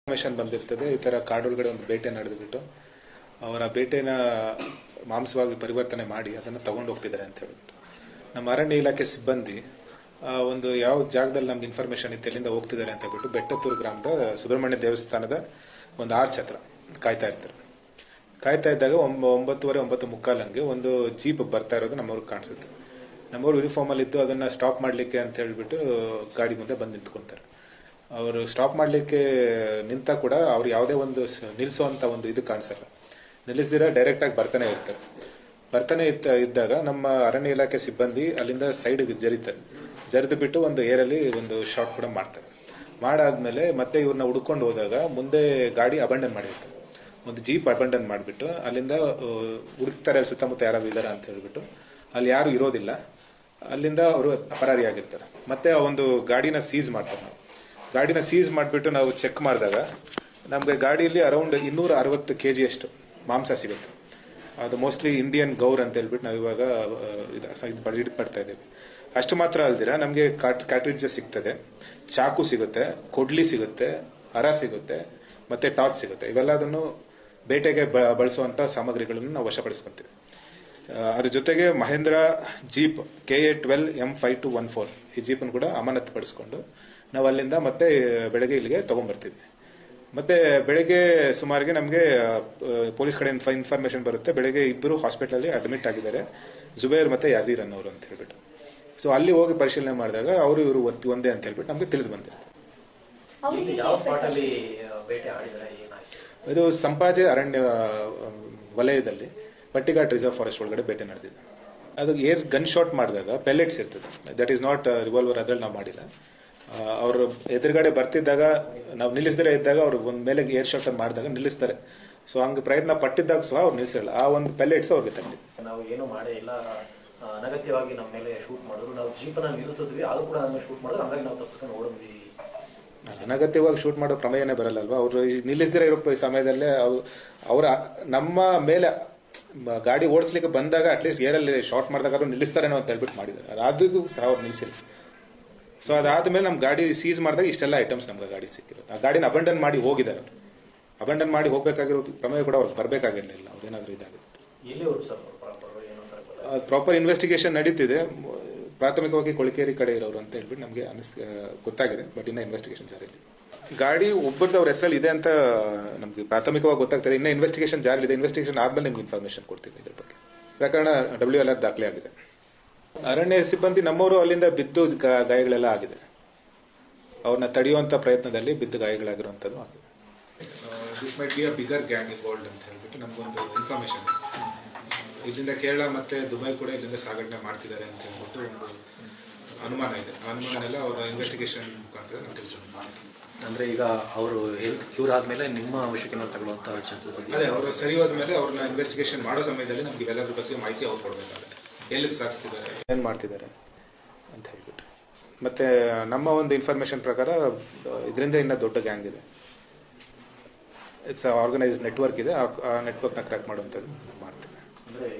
Information ಬಂದಿರ್ತದೆ. ಈ ತರ ಕಾಡೊಳಗಡೆ ಒಂದು ಬೇಟೆ ನಡೆದುಬಿಟ್ಟು ಅವರ ಬೇಟೆನ ಮಾಂಸವಾಗಿ ಪರಿವರ್ತನೆ ಮಾಡಿ ಅದನ್ನು ತಗೊಂಡು ಹೋಗ್ತಿದ್ದಾರೆ ಅಂತ ಹೇಳ್ಬಿಟ್ಟು ನಮ್ಮ ಅರಣ್ಯ ಇಲಾಖೆ ಸಿಬ್ಬಂದಿ ಒಂದು ಯಾವ ಜಾಗದಲ್ಲಿ ನಮ್ಗೆ ಇನ್ಫಾರ್ಮೇಷನ್ ಇತ್ತು ಎಲ್ಲಿಂದ ಹೋಗ್ತಿದ್ದಾರೆ ಅಂತ ಹೇಳ್ಬಿಟ್ಟು ಬೆಟ್ಟತ್ತೂರು ಗ್ರಾಮದ ಸುಬ್ರಹ್ಮಣ್ಯ ದೇವಸ್ಥಾನದ ಒಂದು ಆರ್ಚ್ ಹತ್ರ ಕಾಯ್ತಾ ಇರ್ತಾರೆ. ಕಾಯ್ತಾ ಇದ್ದಾಗ 9:30, 9:45 ಹಂಗೆ ಒಂದು ಜೀಪ್ ಬರ್ತಾ ಇರೋದು ನಮ್ಮವ್ರಿಗೆ ಕಾಣಿಸುತ್ತೆ. ನಮ್ಮವ್ರು ಯೂನಿಫಾರ್ಮ್ ಅಲ್ಲಿ ಇದ್ದು ಅದನ್ನ ಸ್ಟಾಪ್ ಮಾಡ್ಲಿಕ್ಕೆ ಅಂತ ಹೇಳ್ಬಿಟ್ಟು ಗಾಡಿ ಮುಂದೆ ಬಂದು ನಿಂತ್ಕೊಂತಾರೆ. ಅವರು ಸ್ಟಾಪ್ ಮಾಡ್ಲಿಕ್ಕೆ ನಿಂತ ಕೂಡ ಅವ್ರು ಯಾವುದೇ ಒಂದು ನಿಲ್ಲಿಸುವಂತ ಒಂದು ಇದು ಕಾಣಿಸಲ್ಲ. ನಿಲ್ಲಿಸ್ದಿರ ಡೈರೆಕ್ಟ್ ಆಗಿ ಬರ್ತಾನೆ ಇದ್ದಾಗ ನಮ್ಮ ಅರಣ್ಯ ಇಲಾಖೆ ಸಿಬ್ಬಂದಿ ಅಲ್ಲಿಂದ ಸೈಡ್ ಜರಿದು ಬಿಟ್ಟು ಒಂದು ಏರಲ್ಲಿ ಒಂದು ಶಾಟ್ ಕೂಡ ಮಾಡ್ತಾರೆ. ಮಾಡಾದ್ಮೇಲೆ ಮತ್ತೆ ಇವ್ರನ್ನ ಹುಡ್ಕೊಂಡು ಹೋದಾಗ ಮುಂದೆ ಗಾಡಿ ಅಬಂಡನ್ ಮಾಡಿರ್ತಾರೆ. ಒಂದು ಜೀಪ್ ಅಬಂಡನ್ ಮಾಡಿಬಿಟ್ಟು ಅಲ್ಲಿಂದ ಹುಡುಕ್ತಾರೆ ಸುತ್ತಮುತ್ತ ಯಾರಾದ್ರು ಇದಾರ ಅಂತ ಹೇಳ್ಬಿಟ್ಟು. ಅಲ್ಲಿ ಯಾರು ಇರೋದಿಲ್ಲ. ಅಲ್ಲಿಂದ ಅವರು ಪರಾರಿಯಾಗಿರ್ತಾರೆ. ಮತ್ತೆ ಆ ಒಂದು ಗಾಡಿನ ಸೀಸ್ ಮಾಡ್ತಾರೆ. ನಾವು ಗಾಡಿನ ಸೀಸ್ ಮಾಡಿಬಿಟ್ಟು ನಾವು ಚೆಕ್ ಮಾಡಿದಾಗ ನಮಗೆ ಗಾಡಿಯಲ್ಲಿ ಅರೌಂಡ್ 260 kg ಅಷ್ಟು ಮಾಂಸ ಸಿಗುತ್ತೆ. ಅದು ಮೋಸ್ಟ್ಲಿ ಇಂಡಿಯನ್ ಗೌರ್ ಅಂತ ಹೇಳ್ಬಿಟ್ಟು ನಾವು ಇವಾಗ ಪಡ್ತಾ ಇದ್ದೇವೆ. ಅಷ್ಟು ಮಾತ್ರ ಅಲ್ದಿರ ನಮಗೆ ಕ್ಯಾಟ್ರಿಡ್ಜ್ ಸಿಗ್ತದೆ, ಚಾಕು ಸಿಗುತ್ತೆ, ಕೊಡ್ಲಿ ಸಿಗುತ್ತೆ, ಹರ ಸಿಗುತ್ತೆ, ಮತ್ತೆ ಟಾರ್ಚ್ ಸಿಗುತ್ತೆ. ಇವೆಲ್ಲದನ್ನು ಬೇಟೆಗೆ ಬಳಸುವಂತ ಸಾಮಗ್ರಿಗಳನ್ನು ನಾವು ವಶಪಡಿಸ್ಕೊಂತೀವಿ. ಅದ್ರ ಜೊತೆಗೆ ಮಹೇಂದ್ರ ಜೀಪ್ KA12 M5214 ಈ ಜೀಪನ್ನು ಕೂಡ ಅಮಾನತು ಪಡಿಸ್ಕೊಂಡು ನಾವು ಅಲ್ಲಿಂದ ಮತ್ತೆ ಬೆಳಗ್ಗೆ ಇಲ್ಲಿಗೆ ತಗೊಂಡ್ಬರ್ತೀವಿ. ಮತ್ತೆ ಬೆಳಗ್ಗೆ ಸುಮಾರಿಗೆ ನಮಗೆ ಪೊಲೀಸ್ ಕಡೆ ಇನ್ಫಾರ್ಮೇಶನ್ ಬರುತ್ತೆ. ಬೆಳಗ್ಗೆ ಇಬ್ಬರು ಹಾಸ್ಪಿಟಲ್ ಅಡ್ಮಿಟ್ ಆಗಿದ್ದಾರೆ, ಜುಬೇರ್ ಮತ್ತೆ ಯಾಜೀರ್ ಅನ್ನೋರು ಅಂತ ಹೇಳ್ಬಿಟ್ಟು. ಸೊ ಅಲ್ಲಿ ಹೋಗಿ ಪರಿಶೀಲನೆ ಮಾಡಿದಾಗ ಅವರು ಇವರು ಒಂದೇ ಅಂತ ಹೇಳ್ಬಿಟ್ಟು ನಮಗೆ ತಿಳಿದು ಬಂದಿರುತ್ತೆ. ಇದು ಸಂಪಾಜೆ ಅರಣ್ಯ ವಲಯದಲ್ಲಿ ಬಟ್ಟಿಘಾಟ್ ರಿಸರ್ವ್ ಫಾರೆಸ್ಟ್ ಒಳಗಡೆ ಬೇಟೆ ನಡೆದಿದೆ. ಅದು ಏರ್ ಗನ್ ಶಾಟ್ ಮಾಡಿದಾಗ ಪೆಲೆಟ್ಸ್ ಇರ್ತದೆ. That is not revolver. ಅದ್ರಲ್ಲಿ ನಾವು ಮಾಡಿಲ್ಲ. ಅವರು ಎದುರುಗಡೆ ಬರ್ತಿದ್ದಾಗ ನಾವು ನಿಲ್ಲಿಸದೇ ಇದ್ದಾಗ ಅವ್ರು ಒಂದ್ ಮೇಲೆ ಏರ್ ಶಾಟ್ ಮಾಡಿದಾಗ ನಿಲ್ಲಿಸ್ತಾರೆ. ಸೊ ಹಂಗ ಪ್ರಯತ್ನ ಪಟ್ಟಿದ್ದಾಗ ಸಹ ಅವ್ರು ನಿಲ್ಲಿಸಿರಲ್ಲ. ಆ ಒಂದು ಪೆಲೆಟ್ಸ್ ಅವ್ರಿಗೆ ತಗಲಿ. ನಾವು ಏನು ಮಾಡೇ ಇಲ್ಲ, ಅನಗತ್ಯವಾಗಿ ನಮ್ಮ ಮೇಲೆ ಶೂಟ್ ಮಾಡಿದ್ರು. ನಾವು ಜೀಪನ್ನ ನಿಲ್ಲಿಸಿದ್ವಿ, ಅದು ಕೂಡ ಶೂಟ್ ಮಾಡಿದ್ರು. ಹಂಗಾಗಿ ನಾವು ತಪ್ಪಿಸ್ಕೊಂಡು ಓಡಿದ್ವಿ. ಅನಗತ್ಯವಾಗಿ ಶೂಟ್ ಮಾಡೋ ಪ್ರಮೇಯನೇ ಬರಲ್ಲ ಅಲ್ವಾ. ಅವರು ನಿಲ್ಲಿಸದೇ ಇರೋ ಸಮಯದಲ್ಲೇ ಅವ್ರ ನಮ್ಮ ಮೇಲೆ ಗಾಡಿ ಓಡಿಸ್ಲಿಕ್ಕೆ ಬಂದಾಗ ಅಟ್ಲೀಸ್ಟ್ ಏರಲ್ಲಿ ಶಾರ್ಟ್ ಮಾಡಿದಾಗ ನಿಲ್ಲಿಸ್ತಾರೇನೋ ಅಂತ ಹೇಳ್ಬಿಟ್ಟು ಮಾಡಿದ್ದಾರೆ. ಅದಾದ್ರೂ ಸಹ ಅವ್ರು ನಿಲ್ಲಿಸಿಲ್ಲ. ಸೊ ಅದಾದ್ಮೇಲೆ ನಮ್ ಗಾಡಿ ಸೀಸ್ ಮಾಡಿದಾಗ ಇಷ್ಟೆಲ್ಲ ಐಟಮ್ಸ್ ನಮ್ಗೆ ಗಾಡಿ ಸಿಕ್ಕಿರುತ್ತೆ. ಆ ಗಾಡಿನ ಅಬಂಡನ್ ಮಾಡಿ ಹೋಗಿದ್ದಾರೆ. ಅವರು ಅಬಂಡನ್ ಮಾಡಿ ಹೋಗ್ಬೇಕಾಗಿರೋ ಪ್ರಮೇಯ ಕೂಡ ಅವ್ರಿಗೆ ಬರ್ಬೇಕಾಗಿರ್ಲಿಲ್ಲ. ಅವ್ರೇನಾದ್ರೂ ಇದಾಗುತ್ತೆ. ಪ್ರಾಪರ್ ಇನ್ವೆಸ್ಟಿಗೇಷನ್ ನಡೀತಿದೆ. ಪ್ರಾಥಮಿಕವಾಗಿ ಕೊಳಕೇರಿ ಕಡೆ ಇರೋರು ಅಂತ ಹೇಳ್ಬಿಟ್ಟು ನಮಗೆ ಗೊತ್ತಾಗಿದೆ. ಬಟ್ ಇನ್ನ ಇನ್ವೆಸ್ಟಿಗೇಷನ್ ಜಾರಿಯಲ್ಲಿ ಗಾಡಿ ಒಬ್ಬರದ್ದು ಅವ್ರ ಹೆಸರಲ್ಲಿ ಇದೆ ಅಂತ ನಮ್ಗೆ ಪ್ರಾಥಮಿಕವಾಗಿ ಗೊತ್ತಾಗ್ತದೆ. ಇನ್ನ ಇನ್ವೆಸ್ಟಿಗೇಷನ್ ಜಾರಿಲಿದೆ. ಇನ್ವೆಸ್ಟಿಗೇಷನ್ ಆದ್ಮೇಲೆ ನಿಮ್ಗೆ ಇನ್ಫಾರ್ಮೇಶನ್ ಕೊಡ್ತೀವಿ ಇದ್ರ ಬಗ್ಗೆ. ಪ್ರಕರಣ WLR ದಾಖಲೆ ಆಗಿದೆ. ಅರಣ್ಯ ಸಿಬ್ಬಂದಿ ನಮ್ಮವರು ಅಲ್ಲಿಂದ ಬಿದ್ದು ಗಾಯಗಳೆಲ್ಲ ಆಗಿದೆ. ಅವ್ರನ್ನ ತಡೆಯುವಂತ ಪ್ರಯತ್ನದಲ್ಲಿ ಬಿದ್ದು ಗಾಯಗಳಾಗಿರುವಂತದ್ದು ಆಗಿದೆ. This might be a bigger gang involved ಅಂತ ಹೇಳ್ಬಿಟ್ಟು ನಮ್ಗೊಂದು ಇನ್ಫಾರ್ಮೇಶನ್. ಇಲ್ಲಿಂದ ಕೇರಳ ಮತ್ತೆ ದುಬೈ ಕೂಡ ಇಲ್ಲಿಂದ ಸಾಗಣೆ ಮಾಡ್ತಿದ್ದಾರೆ ಅಂತ ಹೇಳ್ಬಿಟ್ಟು ಒಂದು ಅನುಮಾನ ಇದೆ. ಅನುಮಾನ ಅವರ ಇನ್ವೆಸ್ಟಿಗೇಷನ್ ಮುಖಾಂತರ ನಾವು ತಿಳ್ಕೊಂಡು ಅಂದ್ರೆ ಈಗ ಅವರು ಹೆಲ್ತ್ ಕ್ಯೂರ್ ಆದ್ಮೇಲೆ ನಿಮ್ಮ ವಶಕ್ಕೆ ತಗೊಳ್ಳುವಂತ ಚಾನ್ಸಸ್ ಇದೆ. ಅದೇ ಅವರು ಸರಿ ಹೋದ್ಮೇಲೆ ಅವ್ರನ್ನ ಇನ್ವೆಸ್ಟಿಗೇಷನ್ ಮಾಡೋ ಸಮಯದಲ್ಲಿ ನಮ್ಗೆ ಇವೆಲ್ಲದ್ರ ಬಗ್ಗೆ ಮಾಹಿತಿ ಅವ್ರು ಕೊಡಬೇಕಾಗುತ್ತೆ. ಎಲ್ಲಿಗೆ ಸಾಗಿಸ್ತಿದ್ದಾರೆ, ಏನ್ ಮಾಡ್ತಿದ್ದಾರೆ ಅಂತ ಹೇಳ್ಬಿಟ್ಟು. ಮತ್ತೆ ನಮ್ಮ ಒಂದು ಇನ್ಫಾರ್ಮೇಶನ್ ಪ್ರಕಾರ ಇದರಿಂದ ಇನ್ನ ದೊಡ್ಡ ಗ್ಯಾಂಗ್ ಇದೆ. ಇಟ್ಸ್ ಆರ್ಗನೈಸ್ಡ್ ನೆಟ್ವರ್ಕ್ ಇದೆ. ಆ ನೆಟ್ವರ್ಕ್ ನ ಕ್ರ್ಯಾಕ್ ಮಾಡುವಂಥದ್ದು ಮಾಡ್ತೀವಿ. ಅಂದ್ರೆ